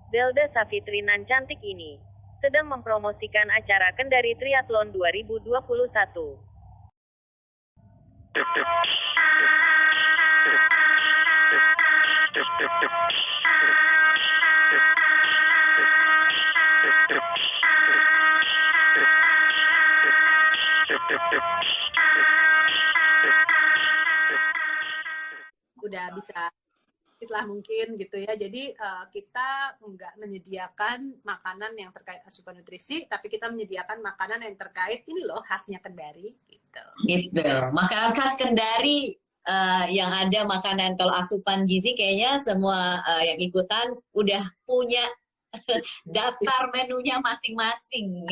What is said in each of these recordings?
Zelda Savitri nan cantik ini sedang mempromosikan acara Kendari Triathlon 2021. Udah bisa lah mungkin gitu ya. Jadi kita nggak menyediakan makanan yang terkait asupan nutrisi, tapi kita menyediakan makanan yang terkait ini loh khasnya Kendari gitu. Gitu. Makanan khas Kendari yang ada makanan kalau asupan gizi kayaknya semua yang ikutan udah punya daftar menunya masing-masing.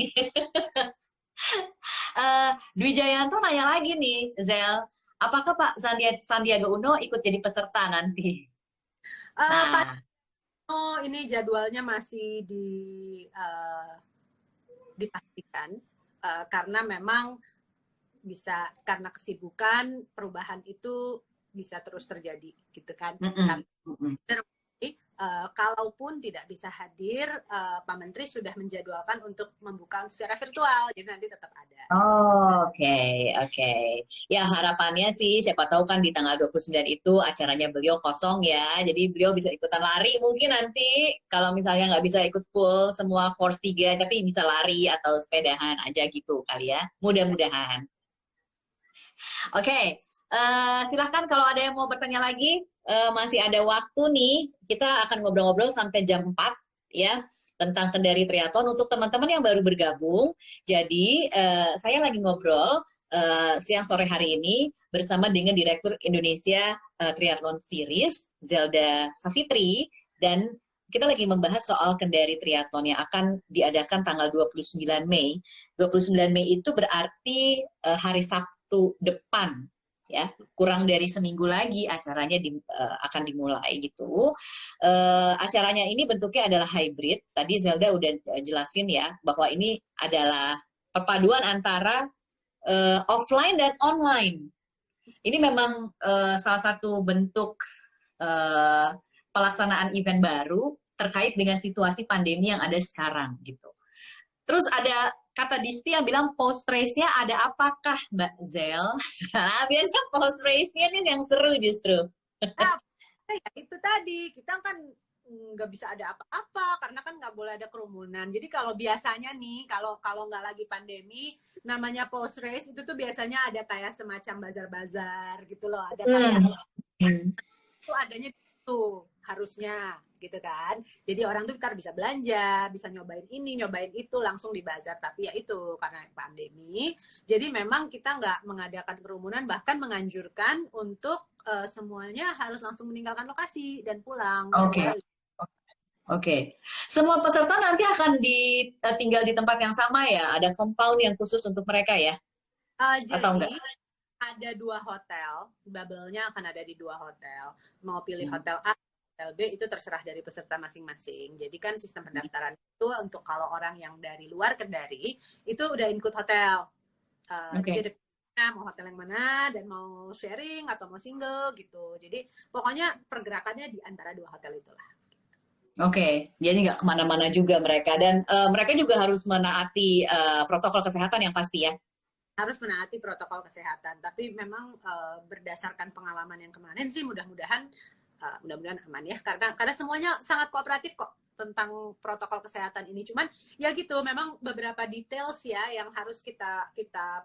Dwi Jayanto nanya lagi nih, Zel, apakah Pak Sandiaga Uno ikut jadi peserta nanti? Pak ini jadwalnya masih dipastikan karena memang bisa karena kesibukan perubahan itu bisa terus terjadi gitu kan. Kalaupun tidak bisa hadir, Pak Menteri sudah menjadwalkan untuk membuka secara virtual, jadi nanti tetap ada. Oke. Ya harapannya sih, siapa tahu kan di tanggal 29 itu acaranya beliau kosong ya, jadi beliau bisa ikutan lari mungkin nanti, kalau misalnya nggak bisa ikut full semua course 3, tapi bisa lari atau sepedahan aja gitu kali ya, mudah-mudahan. Oke. Silahkan kalau ada yang mau bertanya lagi, masih ada waktu nih, kita akan ngobrol-ngobrol sampai jam 4 ya, tentang Kendari Triathlon untuk teman-teman yang baru bergabung. Jadi saya lagi ngobrol siang sore hari ini bersama dengan Direktur Indonesia Triathlon Series, Zelda Savitri, dan kita lagi membahas soal Kendari Triathlon yang akan diadakan tanggal 29 Mei. 29 Mei itu berarti hari Sabtu depan. Ya, kurang dari seminggu lagi acaranya akan dimulai gitu. Acaranya ini bentuknya adalah hybrid. Tadi Zelda udah jelasin ya bahwa ini adalah perpaduan antara offline dan online. Ini memang salah satu bentuk pelaksanaan event baru terkait dengan situasi pandemi yang ada sekarang gitu. Terus ada kata Disti yang bilang post race-nya ada apakah Mbak Zel? Nah, biasanya post race-nya nih yang seru justru. Ya, itu tadi, kita kan nggak bisa ada apa-apa karena kan nggak boleh ada kerumunan. Jadi kalau biasanya nih, kalau nggak lagi pandemi, namanya post race itu tuh biasanya ada kayak semacam bazar-bazar gitu loh. Ada kayak itu adanya tuh harusnya gitu kan. Jadi orang tuh ntar bisa belanja, bisa nyobain ini, nyobain itu langsung di bazar. Tapi ya itu karena pandemi, jadi memang kita nggak mengadakan kerumunan, bahkan menganjurkan untuk semuanya harus langsung meninggalkan lokasi dan pulang. Oke. Semua peserta nanti akan tinggal di tempat yang sama ya? Ada compound yang khusus untuk mereka ya? Atau enggak? Ada 2 hotel, bubble-nya akan ada di 2 hotel. Mau pilih hotel A, hotel B itu terserah dari peserta masing-masing. Jadi kan sistem pendaftaran itu untuk kalau orang yang dari luar Kendari itu udah include hotel. Jadi mau hotel yang mana dan mau sharing atau mau single gitu. Jadi pokoknya pergerakannya di antara 2 hotel itulah. Oke, jadi nggak kemana-mana juga mereka. Dan mereka juga harus menaati protokol kesehatan yang pasti ya? Harus menaati protokol kesehatan. Tapi memang berdasarkan pengalaman yang kemarin sih mudah-mudahan aman ya. Karena semuanya sangat kooperatif kok tentang protokol kesehatan ini. Cuman ya gitu, memang beberapa details ya yang harus kita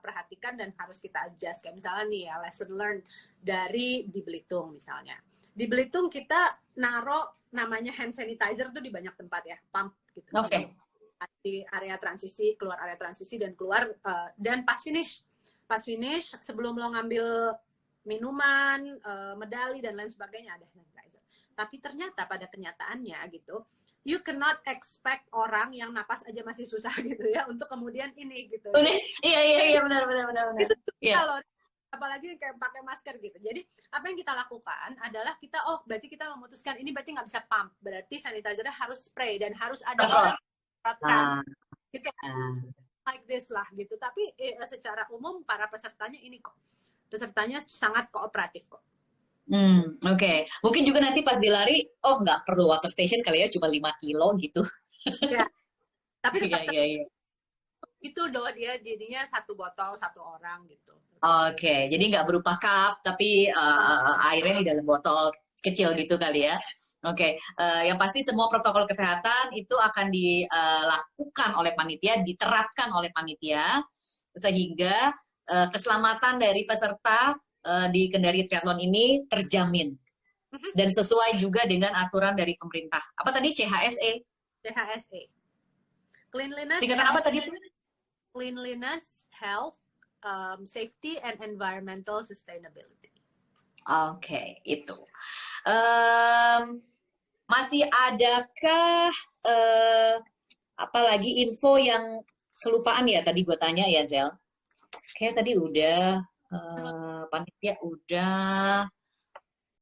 perhatikan dan harus kita adjust. Kayak misalnya nih ya, lesson learned dari di Belitung misalnya. Di Belitung kita naruh namanya hand sanitizer tuh di banyak tempat ya, pump gitu. Oke. Di area transisi, keluar area transisi dan keluar dan pas finish sebelum lo ngambil minuman, medali dan lain sebagainya ada hand sanitizer. Tapi ternyata pada kenyataannya gitu, you cannot expect orang yang napas aja masih susah gitu ya untuk kemudian ini gitu. Iya benar. Itu kalau apalagi kayak pakai masker gitu. Jadi apa yang kita lakukan adalah berarti kita memutuskan ini berarti nggak bisa pump, berarti sanitizernya harus spray dan harus ada orang gitu like this lah gitu. Tapi secara umum para pesertanya ini kok pesertanya sangat kooperatif kok. Oke. Mungkin juga nanti pas dilari, oh nggak perlu water station kali ya, cuma 5 kilo gitu. Ya, tapi Iya, tetap iya, iya. itu doh dia jadinya 1 botol 1 orang gitu. Oke, jadi nggak berupa cup, tapi airnya di dalam botol kecil gitu kali ya. Oke, yang pasti semua protokol kesehatan itu akan dilakukan oleh panitia, diterapkan oleh panitia, sehingga keselamatan dari peserta di Kendari Triathlon ini terjamin dan sesuai juga dengan aturan dari pemerintah. Apa tadi CHSE? CHSE. Cleanliness, Singkatan apa tadi? Cleanliness, Health, Safety and Environmental Sustainability. Oke, itu. Masih adakah apalagi info yang kelupaan ya tadi gue tanya ya Zel? Kayak tadi udah panitia udah.